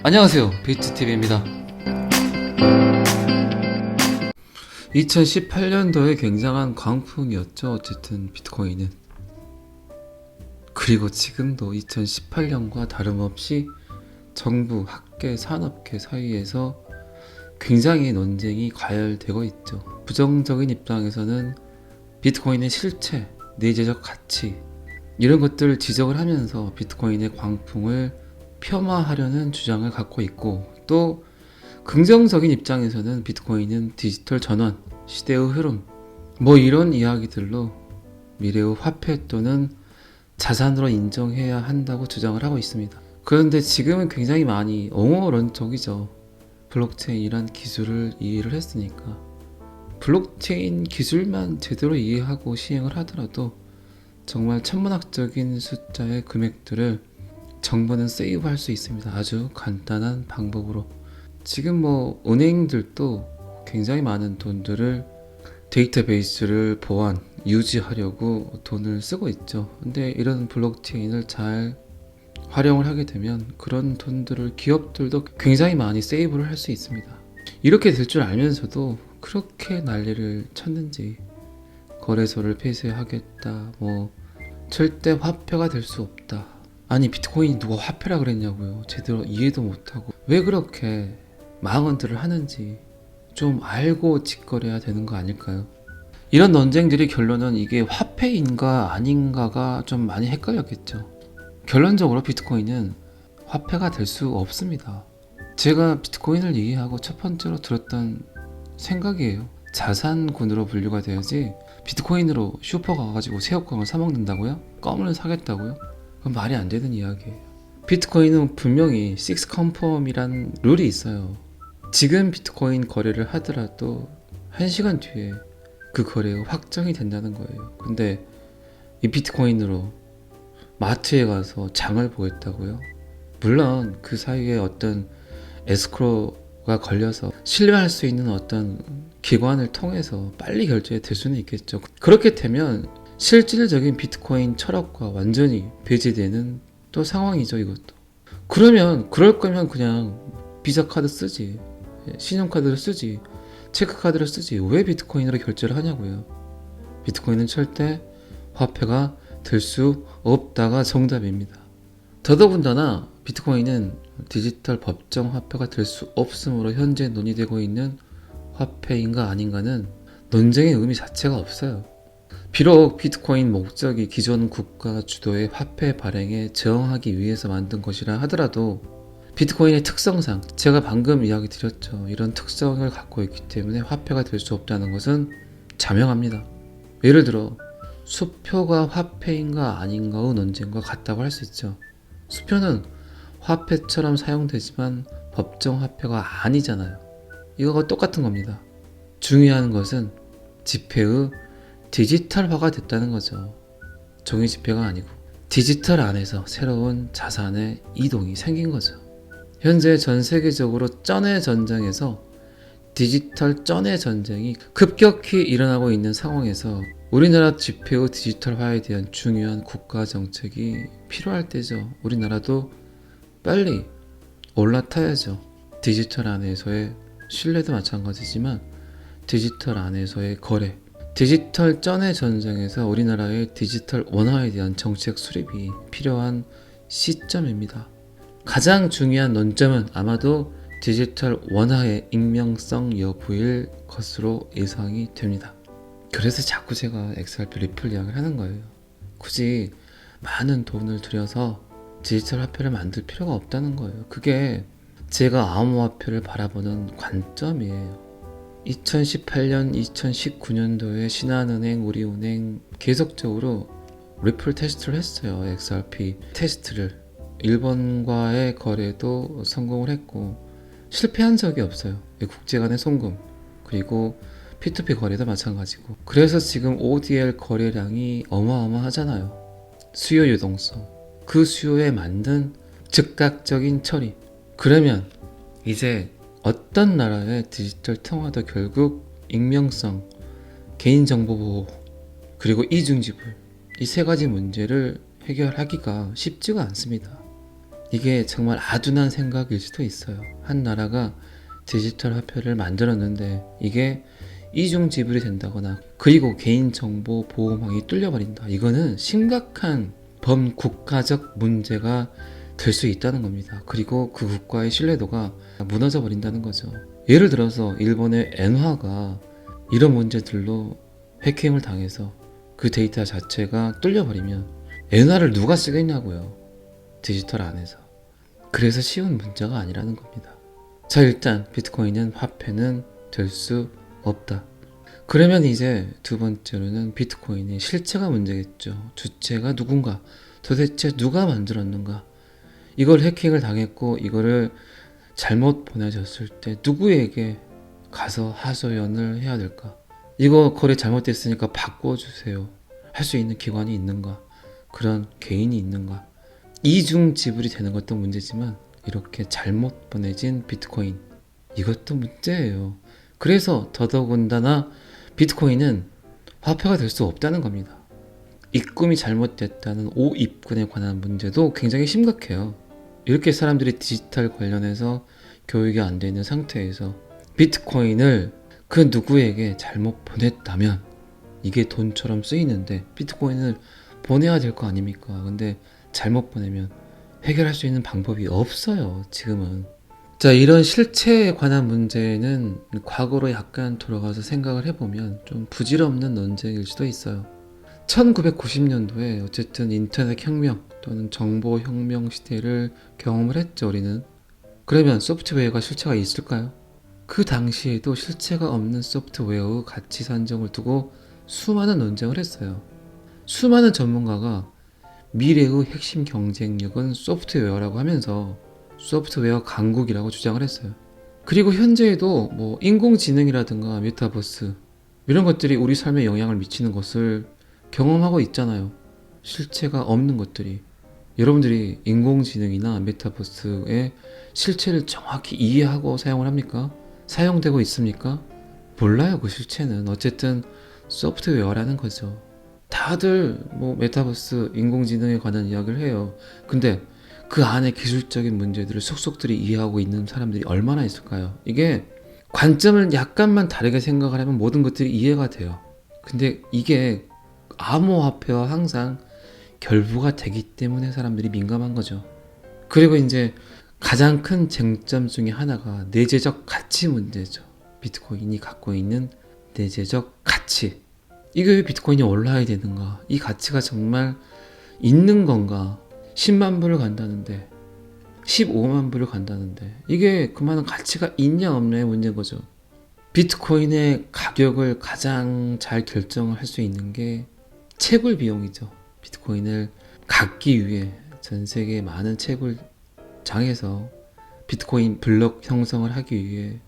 안녕하세요, 비트TV입니다. 2018년도에 굉장한 광풍이었죠. 어쨌든 비트코인은. 그리고 지금도 2018년과 다름없이 정부, 학계, 산업계 사이에서 굉장히 논쟁이 가열되고 있죠. 부정적인 입장에서는 비트코인의 실체, 내재적 가치 이런 것들을 지적을 하면서 비트코인의 광풍을 폄하하려는 주장을 갖고 있고, 또 긍정적인 입장에서는 비트코인은 디지털 전환, 시대의 흐름 이런 이야기들로 미래의 화폐 또는 자산으로 인정해야 한다고 주장을 하고 있습니다. 그런데 지금은 굉장히 많이 옹호론적이죠. 블록체인이란 기술을 이해를 했으니까. 블록체인 기술만 제대로 이해하고 시행을 하더라도 정말 천문학적인 숫자의 금액들을 정부는 세이브할 수 있습니다. 아주 간단한 방법으로. 지금 은행들도 굉장히 많은 돈들을 데이터베이스를 보완, 유지하려고 돈을 쓰고 있죠. 근데 이런 블록체인을 잘 활용을 하게 되면 그런 돈들을 기업들도 굉장히 많이 세이브를 할 수 있습니다. 이렇게 될 줄 알면서도 그렇게 난리를 쳤는지, 거래소를 폐쇄하겠다, 절대 화폐가 될 수 없다. 아니, 비트코인이 누가 화폐라 그랬냐고요. 제대로 이해도 못하고 왜 그렇게 망언들을 하는지 좀 알고 직거래해야 되는 거 아닐까요? 이런 논쟁들이 결론은 이게 화폐인가 아닌가가 좀 많이 헷갈렸겠죠. 결론적으로 비트코인은 화폐가 될 수 없습니다. 제가 비트코인을 이해하고 첫 번째로 들었던 생각이에요. 자산군으로 분류가 돼야지 비트코인으로 슈퍼 가가지고 새우깡을 사 먹는다고요? 껌을 사겠다고요? 그건 말이 안 되는 이야기예요. 비트코인은 분명히 6컨펌이란 룰이 있어요. 지금 비트코인 거래를 하더라도 1시간 뒤에 그 거래가 확정이 된다는 거예요. 근데 이 비트코인으로 마트에 가서 장을 보겠다고요? 물론 그 사이에 어떤 에스크로가 걸려서 신뢰할 수 있는 어떤 기관을 통해서 빨리 결제가 될 수는 있겠죠. 그렇게 되면 실질적인 비트코인 철학과 완전히 배제되는 또 상황이죠, 이것도. 그럴 거면 그냥 비자 카드 쓰지, 신용카드를 쓰지, 체크카드를 쓰지, 왜 비트코인으로 결제를 하냐고요. 비트코인은 절대 화폐가 될 수 없다가 정답입니다. 더더군다나 비트코인은 디지털 법정 화폐가 될 수 없으므로 현재 논의되고 있는 화폐인가 아닌가는 논쟁의 의미 자체가 없어요. 비록 비트코인 목적이 기존 국가 주도의 화폐 발행에 저항하기 위해서 만든 것이라 하더라도 비트코인의 특성상, 제가 방금 이야기 드렸죠. 이런 특성을 갖고 있기 때문에 화폐가 될 수 없다는 것은 자명합니다. 예를 들어 수표가 화폐인가 아닌가의 논쟁과 같다고 할 수 있죠. 수표는 화폐처럼 사용되지만 법정 화폐가 아니잖아요. 이거가 똑같은 겁니다. 중요한 것은 지폐의 디지털화가 됐다는 거죠. 종이 지폐가 아니고 디지털 안에서 새로운 자산의 이동이 생긴 거죠. 현재 전 세계적으로 쩐의 전쟁에서 디지털 쩐의 전쟁이 급격히 일어나고 있는 상황에서 우리나라 지폐의 디지털화에 대한 중요한 국가 정책이 필요할 때죠. 우리나라도 빨리 올라타야죠. 디지털 안에서의 신뢰도 마찬가지지만 디지털 안에서의 거래, 디지털 쩐의 전쟁에서 우리나라의 디지털 원화에 대한 정책 수립이 필요한 시점입니다. 가장 중요한 논점은 아마도 디지털 원화의 익명성 여부일 것으로 예상이 됩니다. 그래서 자꾸 제가 XRP 리플 이야기를 하는 거예요. 굳이 많은 돈을 들여서 디지털 화폐를 만들 필요가 없다는 거예요. 그게 제가 암호화폐를 바라보는 관점이에요. 2018년, 2019년도에 신한은행, 우리은행 계속적으로 리플 테스트를 했어요. XRP 테스트를. 일본과의 거래도 성공을 했고 실패한 적이 없어요. 국제 간의 송금, 그리고 P2P 거래도 마찬가지고. 그래서 지금 ODL 거래량이 어마어마하잖아요. 수요 유동성, 그 수요에 맞는 즉각적인 처리. 그러면 이제 어떤 나라의 디지털 통화도 결국 익명성, 개인정보 보호, 그리고 이중지불, 이 세 가지 문제를 해결하기가 쉽지가 않습니다. 이게 정말 아둔한 생각일 수도 있어요. 한 나라가 디지털 화폐를 만들었는데 이게 이중 지불이 된다거나 그리고 개인정보 보호망이 뚫려버린다. 이거는 심각한 범국가적 문제가 될 수 있다는 겁니다. 그리고 그 국가의 신뢰도가 무너져 버린다는 거죠. 예를 들어서 일본의 엔화가 이런 문제들로 해킹을 당해서 그 데이터 자체가 뚫려버리면 엔화를 누가 쓰겠냐고요. 디지털 안에서. 그래서 쉬운 문제가 아니라는 겁니다. 자, 일단 비트코인은 화폐는 될 수 없다. 그러면 이제 두 번째로는 비트코인의 실체가 문제겠죠. 주체가 누군가, 도대체 누가 만들었는가, 이걸 해킹을 당했고 이거를 잘못 보내줬을 때 누구에게 가서 하소연을 해야 될까, 이거 거래 잘못됐으니까 바꿔주세요 할 수 있는 기관이 있는가, 그런 개인이 있는가. 이중 지불이 되는 것도 문제지만 이렇게 잘못 보내진 비트코인, 이것도 문제예요. 그래서 더더군다나 비트코인은 화폐가 될 수 없다는 겁니다. 입금이 잘못됐다는 오입금에 관한 문제도 굉장히 심각해요. 이렇게 사람들이 디지털 관련해서 교육이 안 되어 있는 상태에서 비트코인을 그 누구에게 잘못 보냈다면 이게 돈처럼 쓰이는데 비트코인을 보내야 될 거 아닙니까? 근데 잘못 보내면 해결할 수 있는 방법이 없어요, 지금은. 자, 이런 실체에 관한 문제는 과거로 약간 돌아가서 생각을 해보면 좀 부질없는 논쟁일 수도 있어요. 1990년도에 어쨌든 인터넷 혁명 또는 정보 혁명 시대를 경험을 했죠, 우리는. 그러면 소프트웨어가 실체가 있을까요? 그 당시에도 실체가 없는 소프트웨어의 가치 산정을 두고 수많은 논쟁을 했어요. 수많은 전문가가 미래의 핵심 경쟁력은 소프트웨어라고 하면서 소프트웨어 강국이라고 주장을 했어요. 그리고 현재에도 뭐 인공지능이라든가 메타버스 이런 것들이 우리 삶에 영향을 미치는 것을 경험하고 있잖아요. 실체가 없는 것들이. 여러분들이 인공지능이나 메타버스의 실체를 정확히 이해하고 사용을 합니까? 사용되고 있습니까? 몰라요, 그 실체는. 어쨌든 소프트웨어라는 거죠. 다들 뭐 메타버스, 인공지능에 관한 이야기를 해요. 근데 그 안에 기술적인 문제들을 속속들이 이해하고 있는 사람들이 얼마나 있을까요? 이게 관점을 약간만 다르게 생각을 하면 모든 것들이 이해가 돼요. 근데 이게 암호화폐와 항상 결부가 되기 때문에 사람들이 민감한 거죠. 그리고 이제 가장 큰 쟁점 중에 하나가 내재적 가치 문제죠. 비트코인이 갖고 있는 내재적 가치. 이게 왜 비트코인이 올라야 되는가? 이 가치가 정말 있는 건가? 10만 불을 간다는데 15만 불을 간다는데 이게 그만한 가치가 있냐 없냐의 문제인 거죠. 비트코인의 가격을 가장 잘 결정을 할 수 있는 게 채굴 비용이죠. 비트코인을 갖기 위해 전 세계 많은 채굴장에서 비트코인 블록 형성을 하기 위해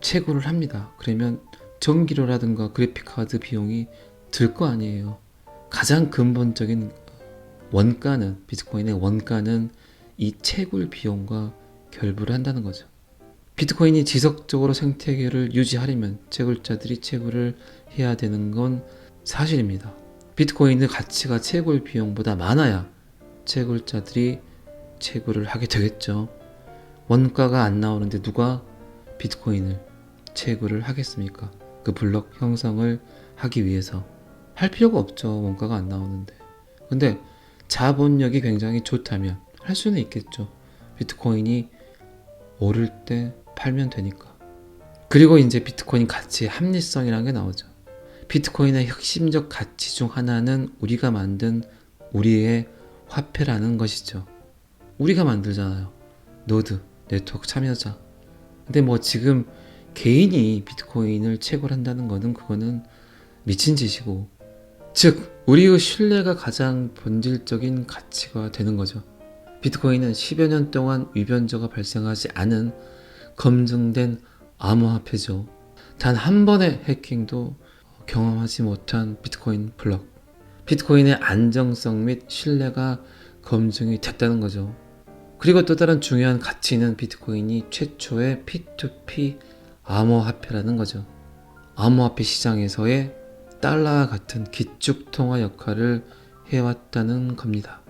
채굴을 합니다. 그러면 전기료라든가 그래픽카드 비용이 들 거 아니에요. 가장 근본적인 원가는, 비트코인의 원가는 이 채굴 비용과 결부를 한다는 거죠. 비트코인이 지속적으로 생태계를 유지하려면 채굴자들이 채굴을 해야 되는 건 사실입니다. 비트코인의 가치가 채굴 비용보다 많아야 채굴자들이 채굴을 하게 되겠죠. 원가가 안 나오는데 누가 비트코인을 채굴을 하겠습니까? 그 블록 형성을 하기 위해서 할 필요가 없죠. 원가가 안 나오는데. 근데 자본력이 굉장히 좋다면 할 수는 있겠죠. 비트코인이 오를 때 팔면 되니까. 그리고 이제 비트코인 가치의 합리성이라는 게 나오죠. 비트코인의 핵심적 가치 중 하나는 우리가 만든 우리의 화폐라는 것이죠. 우리가 만들잖아요. 노드, 네트워크 참여자. 근데 뭐 지금 개인이 비트코인을 채굴한다는 거는 그거는 미친 짓이고, 즉 우리의 신뢰가 가장 본질적인 가치가 되는 거죠. 비트코인은 10여 년 동안 위변조가 발생하지 않은 검증된 암호화폐죠. 단 한 번의 해킹도 경험하지 못한 비트코인 블록. 비트코인의 안정성 및 신뢰가 검증이 됐다는 거죠. 그리고 또 다른 중요한 가치는 비트코인이 최초의 P2P 암호화폐라는 거죠. 암호화폐 시장에서의 달러와 같은 기축통화 역할을 해왔다는 겁니다.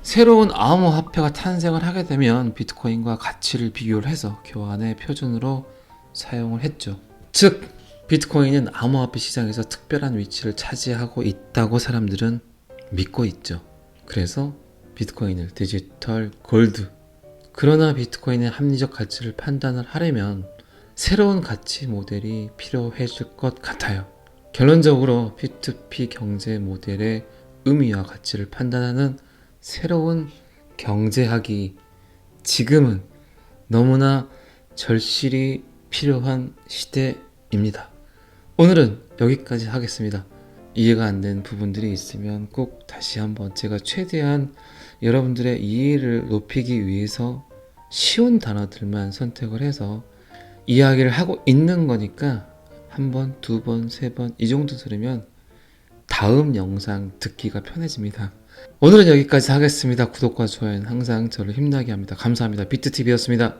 새로운 암호화폐가 탄생을 하게 되면 비트코인과 가치를 비교를 해서 교환의 표준으로 사용을 했죠. 즉 비트코인은 암호화폐 시장에서 특별한 위치를 차지하고 있다고 사람들은 믿고 있죠. 그래서 비트코인을 디지털 골드, 그러나 비트코인의 합리적 가치를 판단을 하려면 새로운 가치 모델이 필요해질 것 같아요. 결론적으로 P2P 경제 모델의 의미와 가치를 판단하는 새로운 경제학이 지금은 너무나 절실히 필요한 시대입니다. 오늘은 여기까지 하겠습니다. 이해가 안 되는 부분들이 있으면 꼭 다시 한번 제가 최대한 여러분들의 이해를 높이기 위해서 쉬운 단어들만 선택을 해서 이야기를 하고 있는 거니까 한 번, 두 번, 세 번 이 정도 들으면 다음 영상 듣기가 편해집니다. 오늘은 여기까지 하겠습니다. 구독과 좋아요는 항상 저를 힘나게 합니다. 감사합니다. 비트TV였습니다.